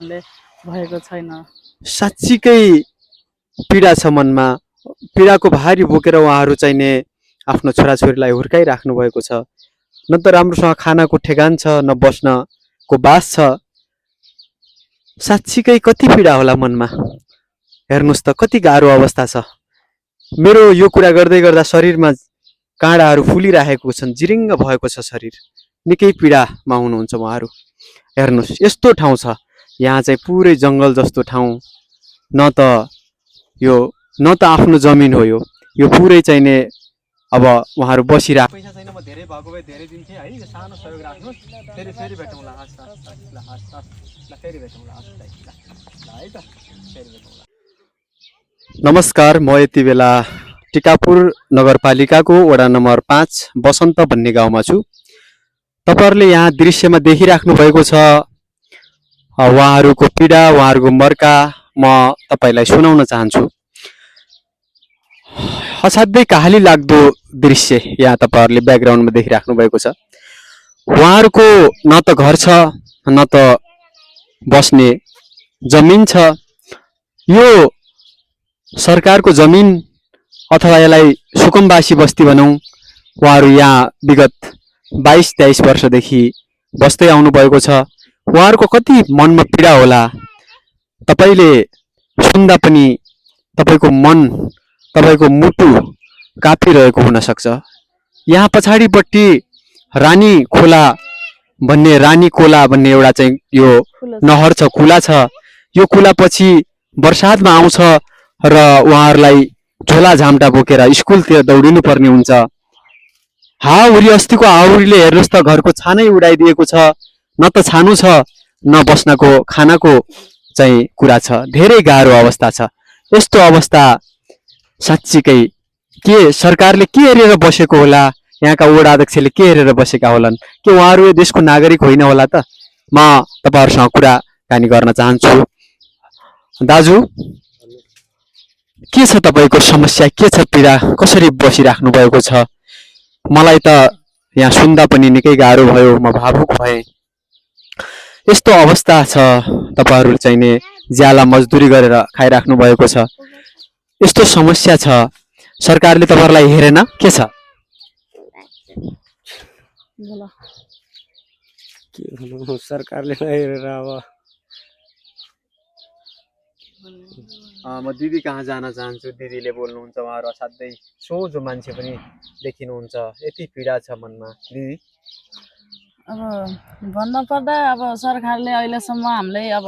भएको छैन। साँच्चीकै पीडा छ मनमा। पीडाको भारी बोकेर उहाँहरू चाहिँ नि आफ्नो छोराछोरीलाई हुर्काइराख्नु भएको छ। न त राम्रोसँग खानाको ठेगान छ, न बस्नको बास छ। साँच्चीकै कति पीडा होला मनमा। हेर्नुहोस् त कति गाह्रो अवस्था छ। मेरो यो कुरा गर्दै गर्दा शरीरमा काँडाहरू फुलिरहेको छन्, जिरिङ्ग भएको छ शरीर। निकै पीडामा हुनुहुन्छ उहाँहरू। हेर्नुहोस् यस्तो ठाउँ छ, यहाँ चाहिँ पुरै जङ्गल जस्तो ठाउँ। न त आफ्नो जमिन हो यो पुरै चाहिँ नि अब उहाँहरू बसिरहेको। पैसा छैन, म धेरै भएको भए धेरै दिन्थेँ है। यो सानो सहयोग राख्नुहोस्, फेरि भेटौँला। हस् ल फेरि भेटौँला। हस् ल है त, फेरि भेटौँला। नमस्कार, म यति बेला टिकापुर नगरपालिकाको वडा नम्बर 5 बसन्त भन्ने गाउँमा छु। तपाईहरुले यहाँ दृश्यमा देखिराख्नु भएको छ उहाँहरूको पीडा, उहाँहरूको मर्का म तपाईलाई सुनाउन चाहन्छु। असाध्यै कहाली लाग्दो दृश्य यहाँ तपाईहरुले ब्याकग्राउन्डमा देखिराख्नु भएको छ। उहाँहरूको न त घर छ, न त बस्ने जमिन छ। यो सरकारको जमिन अथवा यसलाई सुकुम्बासी बस्ती भनौं। उहाँहरू यहाँ विगत 22-23 वर्षदेखि बस्दै आउनु भएको छ। उहाँहरूको कति मनमा पीडा होला तपाईले सुन्दा पनि तपाईको मन, तपाईको मुटु कापिरहेको हुन सक्छ। यहाँ पछाडीपट्टि रानी खोला भन्ने एउटा चाहिँ यो नहर छ, कुला छ। यो कुला पछि बर्सातमा आउँछ र उहाँहरूलाई झोला झाम्टा बोकेर स्कुलतिर दौडिनु पर्ने हुन्छ। हाउरी अस्तिको हाउरीले हेर्नुस् त घरको छानै उडाइदिएको छ। न त छानु छ, न बस्नको खानाको चाहिँ कुरा छ। धेरै गाह्रो अवस्था छ। यस्तो अवस्था साच्चीकै के सरकारले के हेरेर बसेको होला? यहाँका वडा अध्यक्षले के हेरेर बसेका होलान्? के उहाँहरू यो देशको नागरिक होइन होला त? म तपाईहरुसँग कुराकानी गर्न चाहन्छु। दाजु, के छ तपाईको समस्या? के छ पीडा? कसरी बसिराख्नु भएको छ? मलाई त यहाँ सुन्दा पनि निकै गाह्रो भयो। म भावुक भएँ। यस्तो अवस्था छ, तपाईहरु चाहिँ नि ज्याला मजदुरी गरेर खाइराख्नु भएको छ। यस्तो समस्या छ, सरकारले तपाईहरुलाई हेरेन के छ? के भन्नु, सरकारले हेरेर अब म दिदी कहाँ जान चाहन्छु। दिदीले बोल्नुहुन्छ। उहाँहरू असाध्यै सोझो मान्छे पनि देखिनुहुन्छ। यति पीडा छ मनमा। दिदी अब भन्न पर्दा अब सरकारले अहिलेसम्म हामीलाई अब